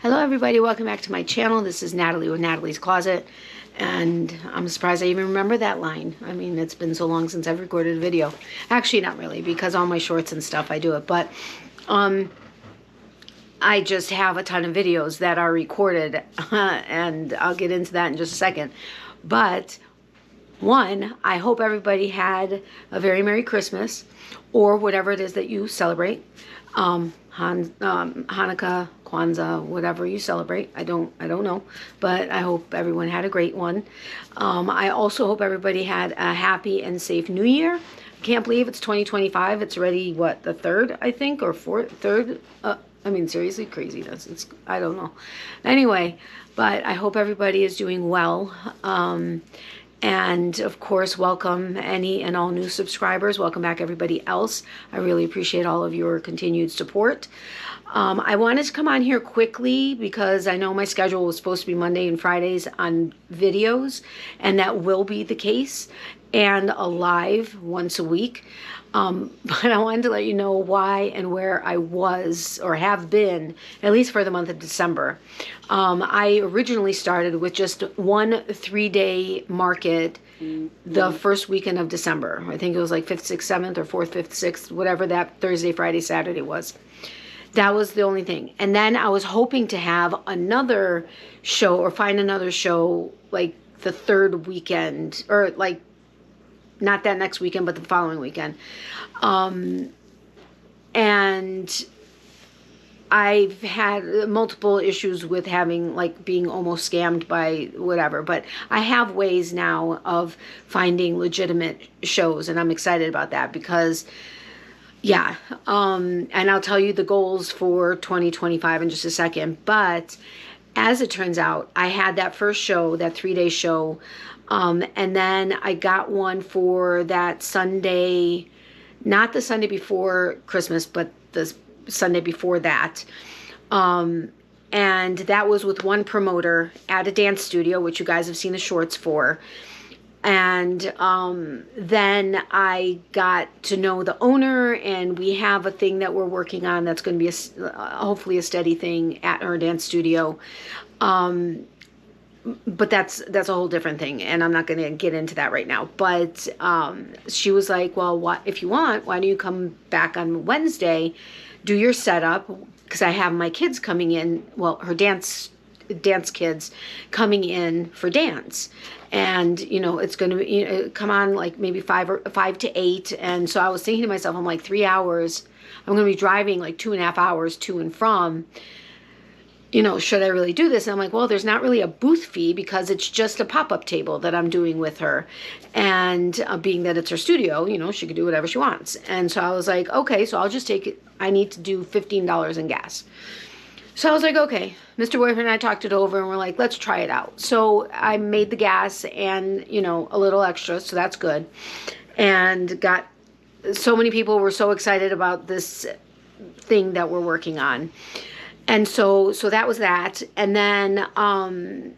Hello everybody, welcome back to my channel. This is Natalie with Natalie's Closet, and I'm surprised I even remember that line. I mean, it's been so long since I've recorded a video. Actually, not really, because all my shorts and stuff I do it, but I just have a ton of videos that are recorded, and I'll get into that in just a second. But one, I hope everybody had a very Merry Christmas, or whatever it is that you celebrate. Hanukkah, Kwanzaa, whatever you celebrate. I don't know, but I hope everyone had a great one. I also hope everybody had a happy and safe New Year. I can't believe it's 2025. It's already, what, the third, I think, or third? I mean, seriously, craziness. I don't know. Anyway, but I hope everybody is doing well. And of course, welcome any and all new subscribers. Welcome back everybody else. I really appreciate all of your continued support. I wanted to come on here quickly because I know my schedule was supposed to be Monday and Fridays on videos, and that will be the case, and a live once a week. But I wanted to let you know why and where I was or have been, at least for the month of December. I originally started with just one 3-day market the first weekend of December. I think it was like 5th, 6th, 7th, or 4th, 5th, 6th, whatever that Thursday, Friday, Saturday was. That was the only thing. And then I was hoping to have another show or find another show like the third weekend, or like not that next weekend, but the following weekend. And I've had multiple issues with having, like, being almost scammed by whatever, but I have ways now of finding legitimate shows, and I'm excited about that because, yeah, and I'll tell you the goals for 2025 in just a second. But as it turns out, I had that first show, that 3-day show, and then I got one for that Sunday, not the Sunday before Christmas, but the Sunday before that. And that was with one promoter at a dance studio, which you guys have seen the shorts for. And then I got to know the owner, and we have a thing that we're working on that's going to be hopefully a steady thing at her dance studio. But that's a whole different thing, and I'm not going to get into that right now. But she was like, well, if you want, why don't you come back on Wednesday, do your setup, because I have my kids coming in, well, her dance kids coming in for dance. And, you know, it's going to come on like maybe 5 to 8. And so I was thinking to myself, I'm like, 3 hours, I'm going to be driving like 2.5 hours to and from. You know, should I really do this? And I'm like, well, there's not really a booth fee because it's just a pop-up table that I'm doing with her. And being that it's her studio, you know, she could do whatever she wants. And so I was like, okay, so I'll just take it. I need to do $15 in gas. So I was like, okay. Mr. Boyfriend and I talked it over, and we're like, let's try it out. So I made the gas and, you know, a little extra, so that's good. And got so many people were so excited about this thing that we're working on. And so that was that. And then, oh,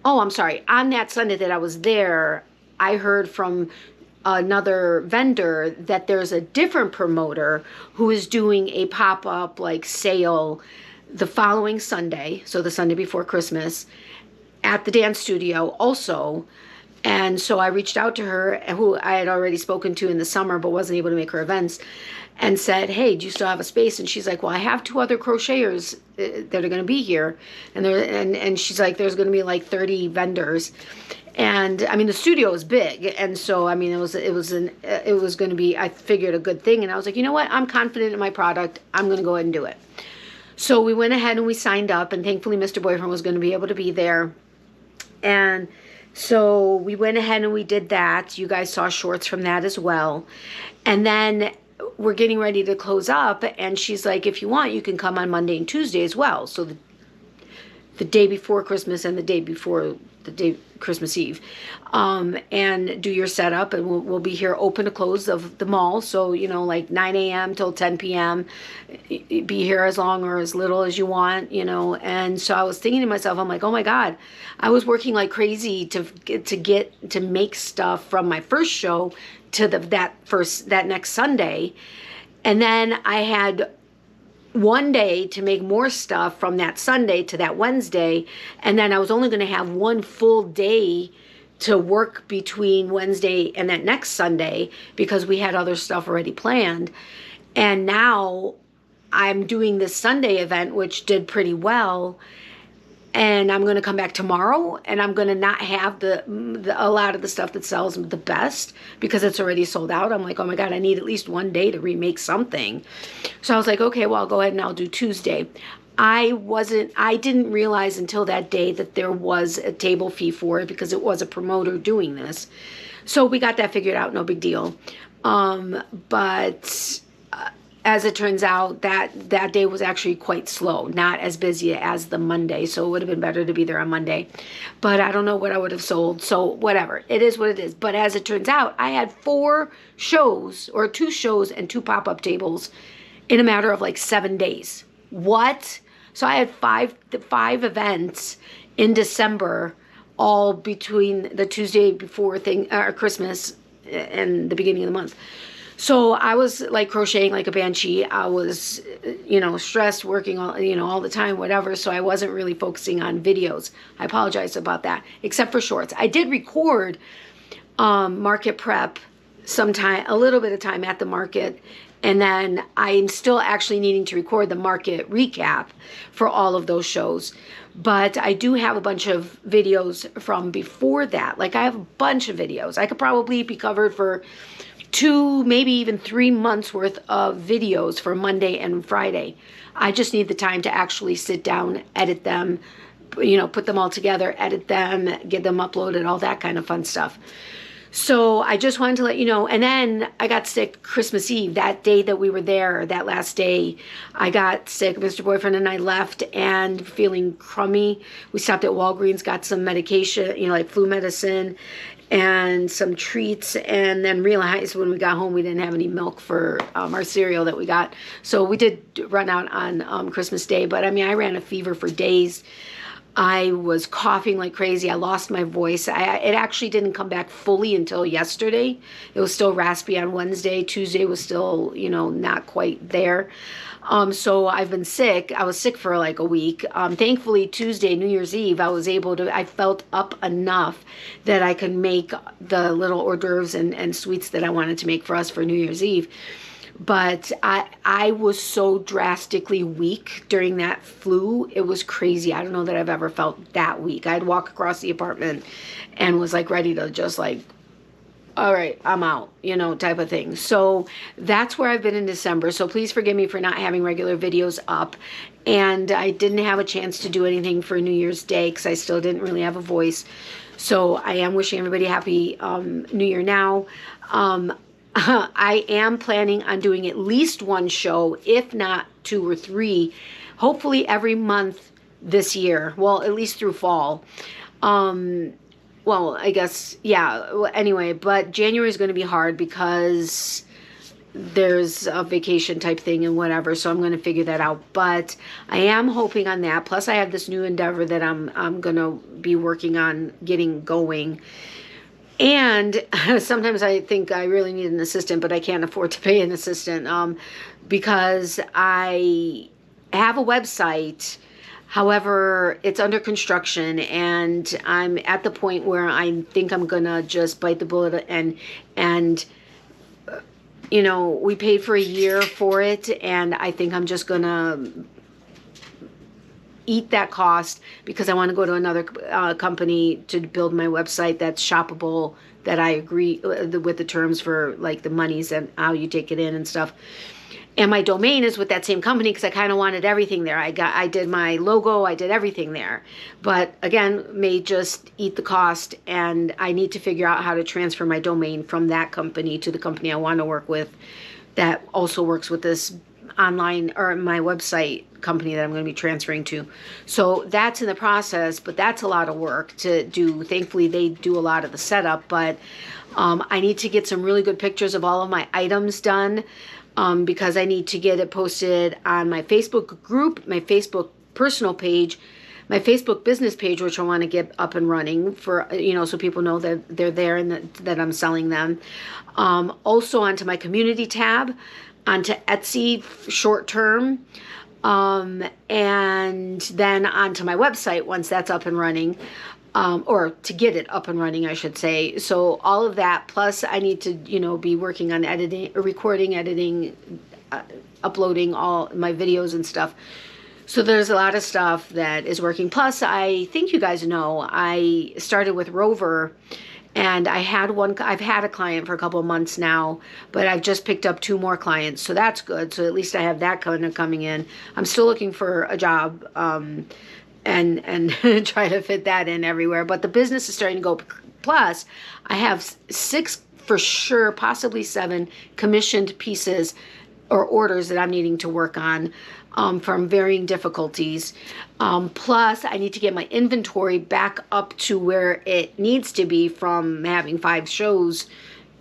I'm sorry. On that Sunday that I was there, I heard from another vendor that there's a different promoter who is doing a pop-up like sale the following Sunday, so the Sunday before Christmas, at the dance studio also. And so I reached out to her, who I had already spoken to in the summer but wasn't able to make her events, and said, hey, do you still have a space? And she's like, well, I have 2 other crocheters that are going to be here. And she's like, there's going to be like 30 vendors. And I mean, the studio is big. And so, I mean, it was going to be, I figured, a good thing. And I was like, you know what? I'm confident in my product. I'm going to go ahead and do it. So we went ahead and we signed up, and thankfully Mr. Boyfriend was going to be able to be there. And so we went ahead and we did that. You guys saw shorts from that as well. And then we're getting ready to close up, and she's like, if you want, you can come on Monday and Tuesday as well. So the day before Christmas and the day before Christmas Eve, and do your setup, and we'll be here open to close of the mall. So, you know, like 9 a.m. till 10 p.m. Be here as long or as little as you want, you know. And so I was thinking to myself, I'm like, oh my God, I was working like crazy to make stuff from my first show to that next Sunday. And then I had one day to make more stuff from that Sunday to that Wednesday, and then I was only going to have one full day to work between Wednesday and that next Sunday because we had other stuff already planned. And now I'm doing this Sunday event, which did pretty well, and I'm going to come back tomorrow, and I'm going to not have a lot of the stuff that sells the best because it's already sold out. I'm like, oh my God, I need at least one day to remake something. So I was like, okay, well, I'll go ahead and I'll do Tuesday. I didn't realize until that day that there was a table fee for it because it was a promoter doing this. So we got that figured out, no big deal. But as it turns out, that day was actually quite slow, not as busy as the Monday. So it would have been better to be there on Monday. But I don't know what I would have sold. So whatever, it is what it is. But as it turns out, I had 4 shows or 2 shows and 2 pop-up tables in a matter of like 7 days. What? So I had five events in December, all between the Tuesday before Christmas and the beginning of the month. So I was like crocheting like a banshee. I was, stressed, working all the time, whatever. So I wasn't really focusing on videos. I apologize about that, except for shorts. I did record market prep a little bit of time at the market. And then I'm still actually needing to record the market recap for all of those shows. But I do have a bunch of videos from before that. Like I have a bunch of videos. I could probably be covered for 2, maybe even 3 months worth of videos for Monday and Friday. I just need the time to actually sit down, edit them, put them all together, edit them, get them uploaded, all that kind of fun stuff. So I just wanted to let you know. And then I got sick Christmas Eve, that day that we were there, that last day. I got sick. Mr. Boyfriend and I left and feeling crummy. We stopped at Walgreens, got some medication, like flu medicine and some treats, and then realized when we got home we didn't have any milk for our cereal that we got. So we did run out on Christmas Day. But I mean, I ran a fever for days. I was coughing like crazy. I lost my voice. It actually didn't come back fully until yesterday. It was still raspy on Wednesday. Tuesday was still, not quite there. So I've been sick. I was sick for like a week. Thankfully, Tuesday, New Year's Eve, I felt up enough that I could make the little hors d'oeuvres and sweets that I wanted to make for us for New Year's Eve. But I was so drastically weak during that flu. It was crazy. I don't know that I've ever felt that weak. I'd walk across the apartment and was like ready to just like, all right, I'm out, type of thing. So that's where I've been in December. So please forgive me for not having regular videos up. And I didn't have a chance to do anything for New Year's Day because I still didn't really have a voice. So I am wishing everybody happy New Year now. I am planning on doing at least 1 show, if not 2 or 3, hopefully every month this year. Well, at least through fall. Well, I guess, yeah. Anyway, but January is going to be hard because there's a vacation type thing and whatever. So I'm going to figure that out. But I am hoping on that. Plus, I have this new endeavor that I'm going to be working on getting going. And sometimes I think I really need an assistant, but I can't afford to pay an assistant because I have a website. However, it's under construction, and I'm at the point where I think I'm going to just bite the bullet and we paid for a year for it, and I think I'm just going to eat that cost because I want to go to another company to build my website that's shoppable, that I agree with the terms for like the monies and how you take it in and stuff. And my domain is with that same company because I kind of wanted everything there. I did my logo, I did everything there. But again, may just eat the cost, and I need to figure out how to transfer my domain from that company to the company I want to work with that also works with this online or my website company that I'm going to be transferring to. So that's in the process, but that's a lot of work to do. Thankfully, they do a lot of the setup, but I need to get some really good pictures of all of my items done because I need to get it posted on my Facebook group, my Facebook personal page, my Facebook business page, which I want to get up and running for, so people know that they're there and that I'm selling them. Also onto my community tab, onto Etsy short term, and then onto my website once that's up and running. Or to get it up and running, I should say. So all of that, plus I need to, you know, be working on editing, recording, editing, uploading all my videos and stuff. So there's a lot of stuff that is working. Plus, I think you guys know, I started with Rover, and I've had a client for a couple of months now, but I've just picked up 2 more clients, so that's good. So at least I have that kind of coming in. I'm still looking for a job, and try to fit that in everywhere. But the business is starting to go. Plus, I have 6 for sure, possibly 7 commissioned pieces or orders that I'm needing to work on from varying difficulties. Plus, I need to get my inventory back up to where it needs to be from having 5 shows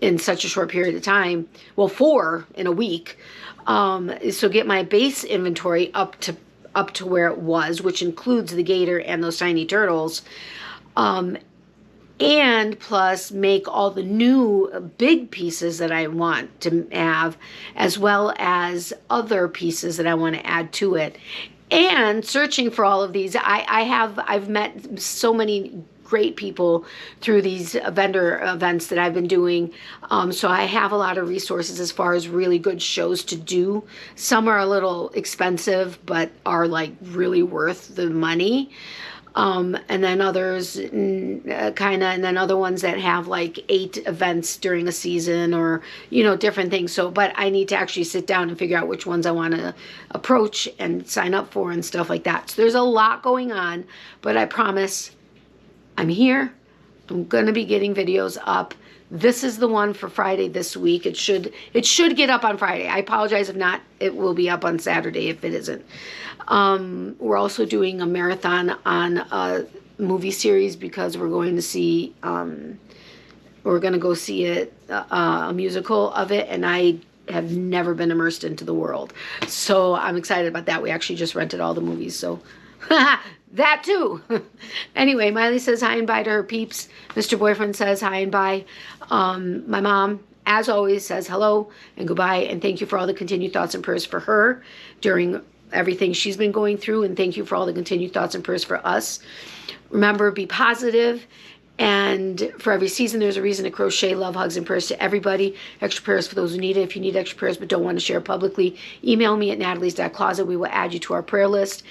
in such a short period of time. Well, 4 in a week. So get my base inventory up to where it was, which includes the gator and those tiny turtles. And plus make all the new big pieces that I want to have, as well as other pieces that I want to add to it. And searching for all of these, I've met so many great people through these vendor events that I've been doing. So I have a lot of resources as far as really good shows to do. Some are a little expensive, but are like really worth the money. And then others and then other ones that have like 8 events during a season, or, you know, different things. So, but I need to actually sit down and figure out which ones I want to approach and sign up for and stuff like that. So there's a lot going on, but I promise I'm here. I'm going to be getting videos up. This is the one for Friday this week. It should get up on Friday. I apologize if not. It will be up on Saturday if it isn't. We're also doing a marathon on a movie series because we're going to see, we're going to go see it, a musical of it, and I have never been immersed into the world. So I'm excited about that. We actually just rented all the movies, so that too. Anyway, Miley says hi and bye to her peeps. Mr. Boyfriend says hi and bye. My mom, as always, says hello and goodbye, and thank you for all the continued thoughts and prayers for her during everything she's been going through, and thank you for all the continued thoughts and prayers for us. Remember, be positive, and for every season there's a reason to crochet. Love, hugs, and prayers to everybody. Extra prayers for those who need it. If you need extra prayers but don't want to share publicly, email me at natalies.closet. We will add you to our prayer list.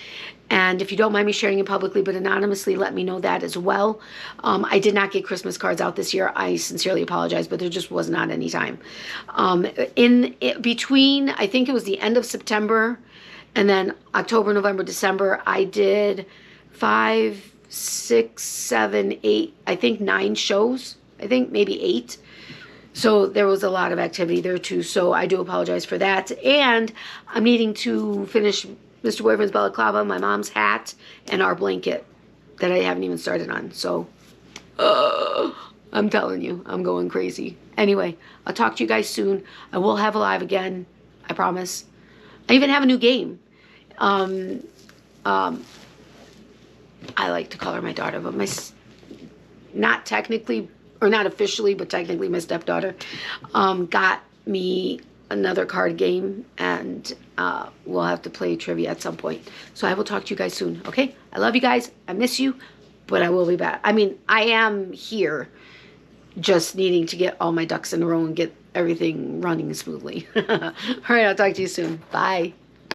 And if you don't mind me sharing it publicly but anonymously, let me know that as well. I did not get Christmas cards out this year. I sincerely apologize, but there just was not any time. Between, I think it was the end of September and then October, November, December, I did 5, 6, 7, 8, I think 9 shows. I think maybe 8. So there was a lot of activity there too. So I do apologize for that. And I'm needing to finish Mr. Boyfriend's balaclava, my mom's hat, and our blanket that I haven't even started on. So I'm telling you, I'm going crazy. Anyway, I'll talk to you guys soon. I will have a live again. I promise. I even have a new game. I like to call her my daughter, but not technically, or not officially, but technically my stepdaughter, got me another card game, and we'll have to play trivia at some point. So I will talk to you guys soon, okay? I love you guys. I miss you, but I will be back. I mean, I am here, just needing to get all my ducks in a row and get everything running smoothly. All right, I'll talk to you soon. Bye.